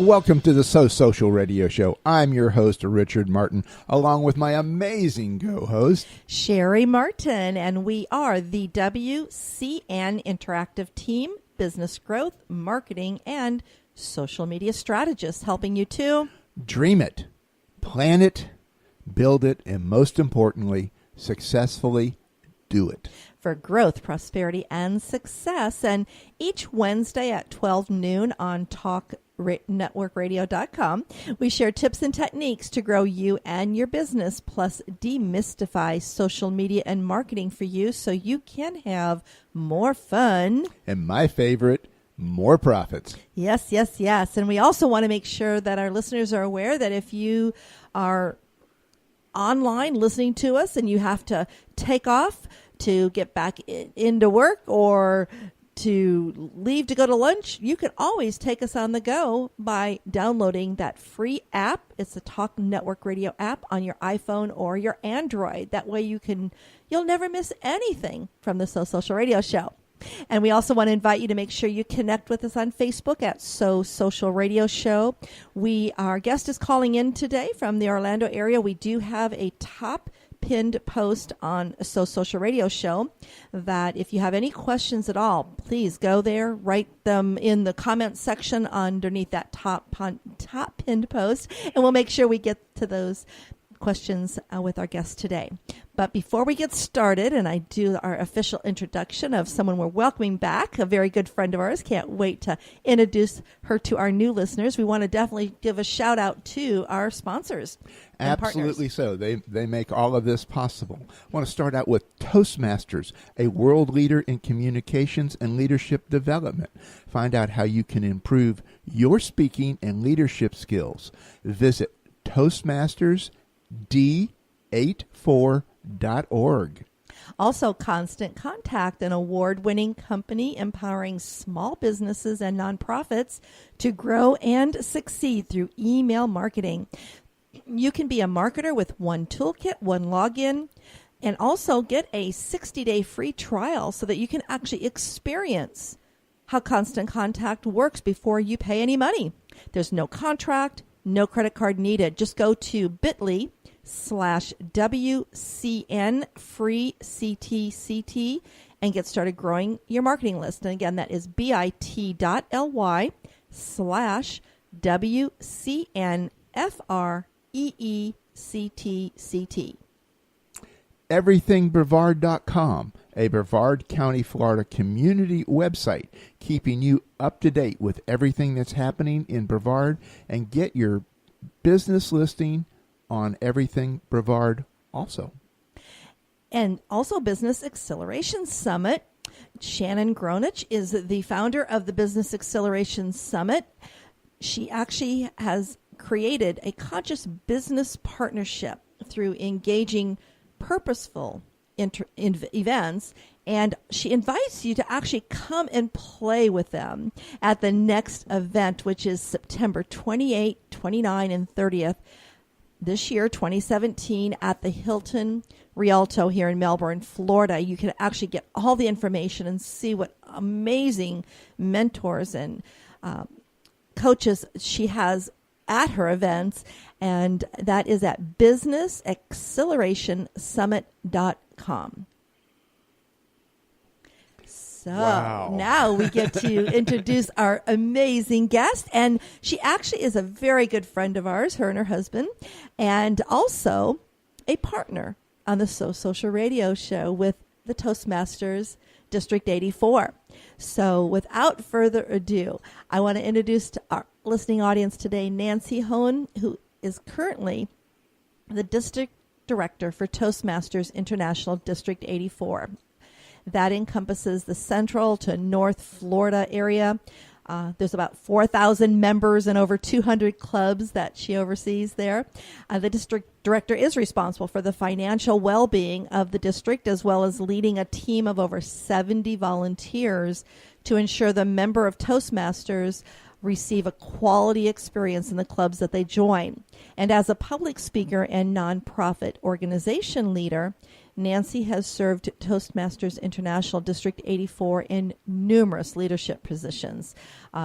Welcome to the So Social Radio Show. I'm your host, Richard Martin, along with my amazing co-host, Cheri Martin, and we are the WCN Interactive Team, Business Growth, Marketing, and Social Media Strategists, helping you to dream it, plan it, build it, and most importantly, successfully do it. For growth, prosperity, and success. And each Wednesday at 12 noon on TalkNetworkRadio.com, we share tips and techniques to grow you and your business, plus demystify social media and marketing for you so you can have more fun. And my favorite, more profits. Yes, yes, yes. And we also want to make sure that our listeners are aware that if you are online listening to us and you have to take off to get back into work or to leave to go to lunch, you can always take us on the go by downloading that free app. It's the Talk Network Radio app on your iPhone or your Android. That way you'll never miss anything from the So Social Radio Show. And we also want to invite you to make sure you connect with us on Facebook at So Social Radio Show. Our guest is calling in today from the Orlando area. We do have a top pinned post on So Social Radio Show that if you have any questions at all, please go there, write them in the comments section underneath that top pinned post, and we'll make sure we get to those questions with our guest today. But before we get started, and I do our official introduction of someone we're welcoming back, a very good friend of ours, can't wait to introduce her to our new listeners. We want to definitely give a shout out to our sponsors. Absolutely so. They make all of this possible. I want to start out with Toastmasters, a world leader in communications and leadership development. Find out how you can improve your speaking and leadership skills. Visit toastmastersd84.org. Also, Constant Contact, an award-winning company empowering small businesses and nonprofits to grow and succeed through email marketing. You can be a marketer with one toolkit, one login, and also get a 60-day free trial so that you can actually experience how Constant Contact works before you pay any money. There's no contract, no credit card needed. Just go to bit.ly/WCN free CTCT and get started growing your marketing list. And again, that is bit.ly/WCN FREECTCT. EverythingBrevard.com, a Brevard County, Florida community website, keeping you up to date with everything that's happening in Brevard, and get your business listing on Everything Brevard also. And also Business Acceleration Summit. Shannon Gronich is the founder of the Business Acceleration Summit. She actually has created a conscious business partnership through engaging purposeful events, and she invites you to actually come and play with them at the next event, which is September 28, 29, and 30th this year, 2017, at the Hilton Rialto here in Melbourne, Florida. You can actually get all the information and see what amazing mentors and coaches she has at her events, and that is at businessaccelerationsummit.com. So Now we get to introduce our amazing guest, and she actually is a very good friend of ours, her and her husband, and also a partner on the So Social Radio Show with the Toastmasters District 84. So without further ado, I want to introduce to our listening audience today Nany Hoehn, who is currently the District Director for Toastmasters International District 84. That encompasses the Central to North Florida area. There's about 4,000 members and over 200 clubs that she oversees there. The district director is responsible for the financial well-being of the district, as well as leading a team of over 70 volunteers to ensure the member of Toastmasters receive a quality experience in the clubs that they join. And as a public speaker and nonprofit organization leader, Nancy has served Toastmasters International District 84 in numerous leadership positions,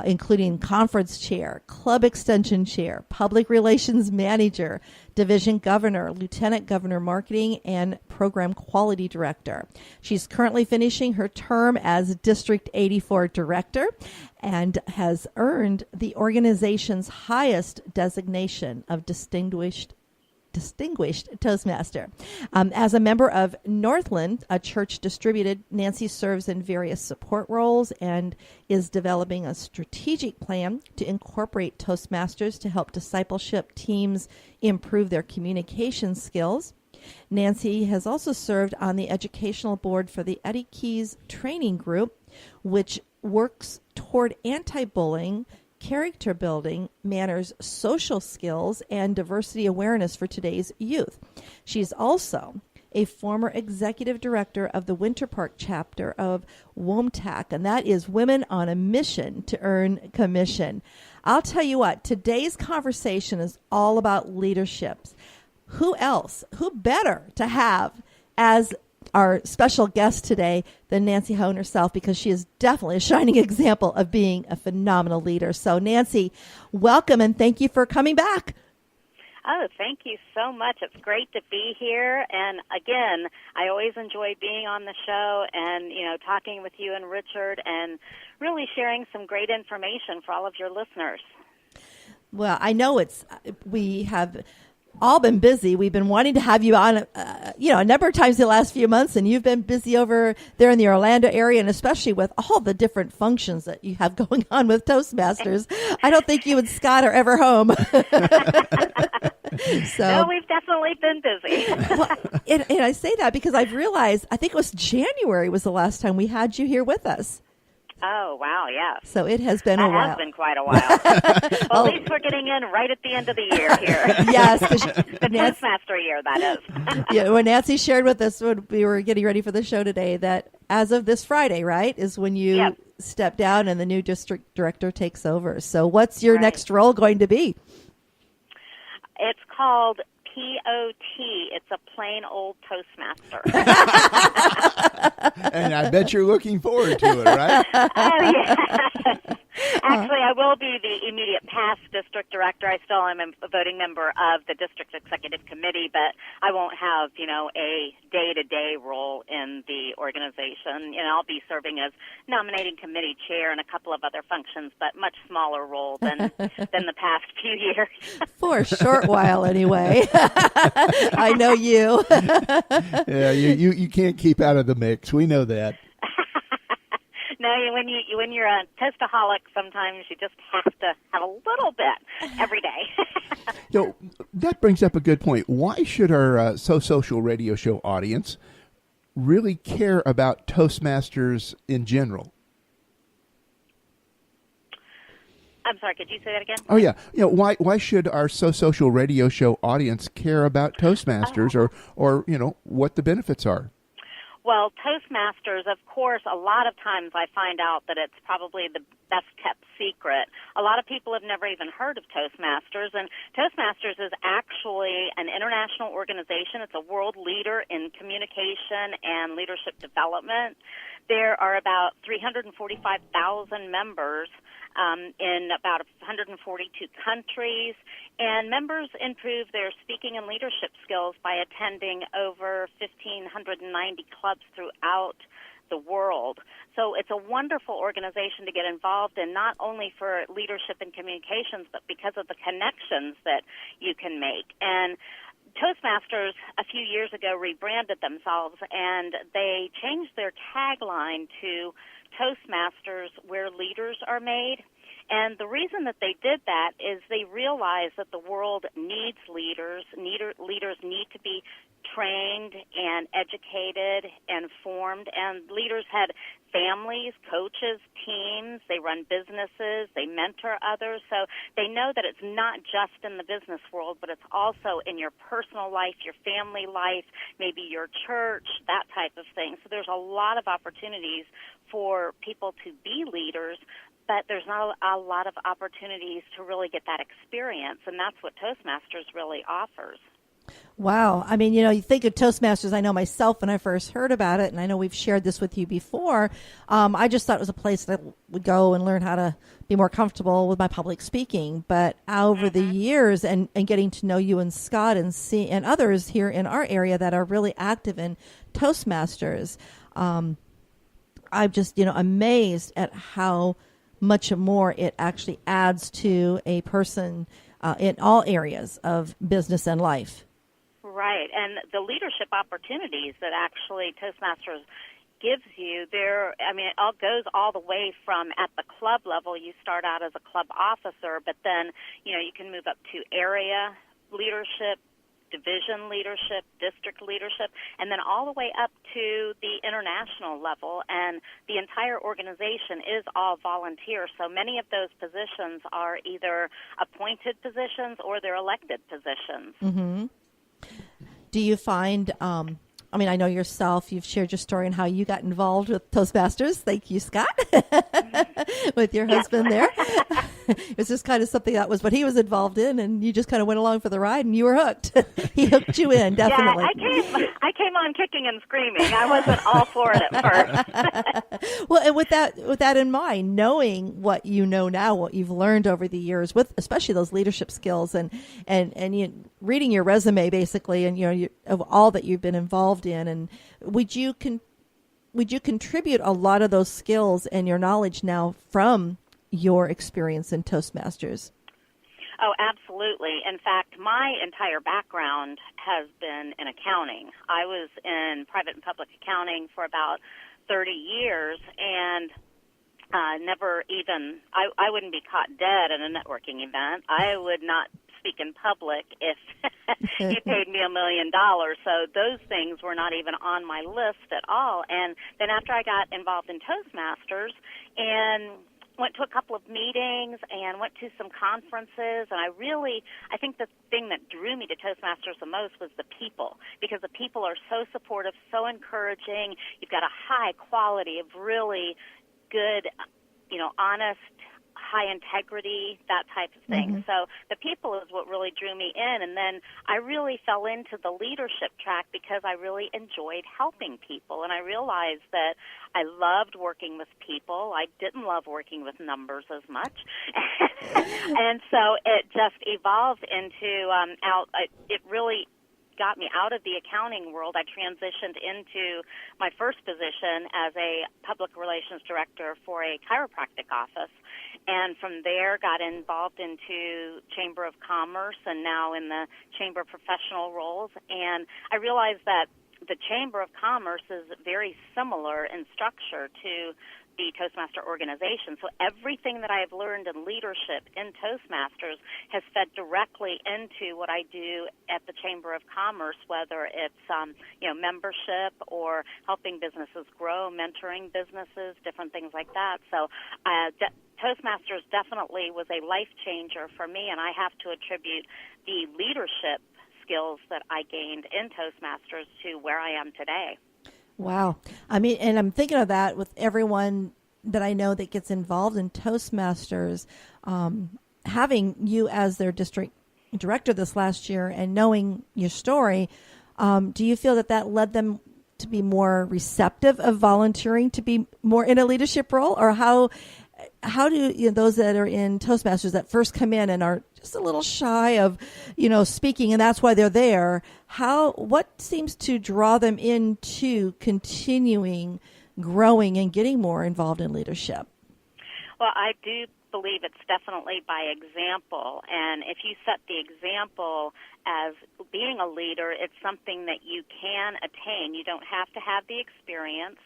including conference chair, club extension chair, public relations manager, division governor, lieutenant governor marketing, and program quality director. She's currently finishing her term as District 84 director and has earned the organization's highest designation of distinguished Toastmaster. As a member of Northland, a church distributed, Nancy serves in various support roles and is developing a strategic plan to incorporate Toastmasters to help discipleship teams improve their communication skills. Nancy has also served on the educational board for the Eddie Keys Training Group, which works toward anti-bullying, character building, manners, social skills, and diversity awareness for today's youth. She's also a former executive director of the Winter Park chapter of WOMTAC, and that is Women on a Mission to Earn Commission. I'll tell you what, today's conversation is all about leaderships. Who better to have as our special guest today than Nany Hoehn herself, because she is definitely a shining example of being a phenomenal leader. So, Nancy, welcome and thank you for coming back. Oh, thank you so much. It's great to be here. And again, I always enjoy being on the show and, talking with you and Richard and really sharing some great information for all of your listeners. Well, I know we have all been busy. We've been wanting to have you on, a number of times the last few months, and you've been busy over there in the Orlando area, and especially with all the different functions that you have going on with Toastmasters. I don't think you and Scott are ever home. No, we've definitely been busy. Well, and I say that because I've realized, I think it was January was the last time we had you here with us. Oh, wow, yes. So it has been a while. It has been quite a while. Well, at least we're getting in right at the end of the year here. Yes. The Toastmaster year, that is. Yeah, when Nancy shared with us when we were getting ready for the show today that as of this Friday, right, is when you step down and the new district director takes over. So what's your next role going to be? It's called POT. It's a plain old Toastmaster. And I bet you're looking forward to it, right? Oh, yes. Actually, I will be the immediate past district director. I still am a voting member of the district executive committee, but I won't have, a day-to-day role in the organization. I'll be serving as nominating committee chair and a couple of other functions, but much smaller role than the past few years. For a short while, anyway. I know you. Yeah, you can't keep out of the mix. We know that. No, when you're a toastaholic, sometimes you just have to have a little bit every day. That brings up a good point. Why should our So Social radio show audience really care about Toastmasters in general? I'm sorry, could you say that again? Oh, yeah. Why should our So Social radio show audience care about Toastmasters or what the benefits are? Well, Toastmasters, of course, a lot of times I find out that it's probably the best-kept secret. A lot of people have never even heard of Toastmasters, and Toastmasters is actually an international organization. It's a world leader in communication and leadership development. There are about 345,000 members in about 142 countries, and members improve their speaking and leadership skills by attending over 1,590 clubs throughout the world. So it's a wonderful organization to get involved in, not only for leadership and communications, but because of the connections that you can make. And Toastmasters a few years ago rebranded themselves, and they changed their tagline to Toastmasters where leaders are made. And the reason that they did that is they realized that the world needs leaders. Leaders need to be trained and educated and formed. And leaders had families, coaches, teams. They run businesses. They mentor others. So they know that it's not just in the business world, but it's also in your personal life, your family life, maybe your church, that type of thing. So there's a lot of opportunities for people to be leaders, but there's not a lot of opportunities to really get that experience, and that's what Toastmasters really offers. Wow. I mean, you think of Toastmasters. I know myself when I first heard about it, and I know we've shared this with you before. I just thought it was a place that I would go and learn how to be more comfortable with my public speaking. But over the years and getting to know you and Scott and others here in our area that are really active in Toastmasters, I'm just, amazed at how much more it actually adds to a person in all areas of business and life. Right, and the leadership opportunities that actually Toastmasters gives you, it all goes all the way from at the club level. You start out as a club officer, but then, you can move up to area leadership, division leadership, district leadership, and then all the way up to the international level. And the entire organization is all volunteer. So many of those positions are either appointed positions or they're elected positions. Mm-hmm. Do you find, I know yourself, you've shared your story and how you got involved with Toastmasters. Thank you, Scott, with your husband there. It was just kind of something that was what he was involved in, and you just kind of went along for the ride, and you were hooked. He hooked you in, definitely. Yeah, I came on kicking and screaming. I wasn't all for it at first. Well, and with that in mind, knowing what you know now, what you've learned over the years, with especially those leadership skills, and reading your resume basically, and of all that you've been involved in, and would you contribute a lot of those skills and your knowledge now from your experience in Toastmasters? Oh, absolutely. In fact, my entire background has been in accounting. I was in private and public accounting for about 30 years, and I wouldn't be caught dead at a networking event. I would not speak in public if you paid me $1 million. So those things were not even on my list at all. And then after I got involved in Toastmasters and went to a couple of meetings and went to some conferences, and I think the thing that drew me to Toastmasters the most was the people, because the people are so supportive, so encouraging. You've got a high quality of really good, honest, high integrity, that type of thing. Mm-hmm. So the people is what really drew me in. And then I really fell into the leadership track because I really enjoyed helping people. And I realized that I loved working with people. I didn't love working with numbers as much. And so it just evolved into, it really got me out of the accounting world. I transitioned into my first position as a public relations director for a chiropractic office, and from there got involved into Chamber of Commerce and now in the Chamber of Professional roles. And I realized that the Chamber of Commerce is very similar in structure to the Toastmaster organization. So everything that I have learned in leadership in Toastmasters has fed directly into what I do at the Chamber of Commerce, whether it's membership or helping businesses grow, mentoring businesses, different things like that. So Toastmasters definitely was a life changer for me, and I have to attribute the leadership skills that I gained in Toastmasters to where I am today. Wow. And I'm thinking of that with everyone that I know that gets involved in Toastmasters, having you as their district director this last year and knowing your story, do you feel that led them to be more receptive of volunteering, to be more in a leadership role? Or how do those that are in Toastmasters that first come in and are just a little shy of, speaking, and that's why they're there, what seems to draw them into continuing, growing, and getting more involved in leadership? Well, I do believe it's definitely by example, and if you set the example as being a leader, it's something that you can attain. You don't have to have the experience.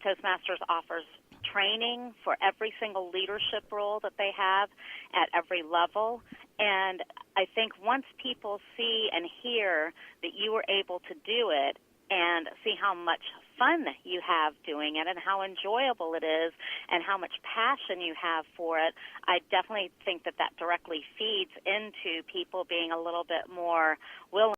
Toastmasters offers training for every single leadership role that they have at every level. And I think once people see and hear that you were able to do it and see how much fun you have doing it and how enjoyable it is and how much passion you have for it, I definitely think that directly feeds into people being a little bit more willing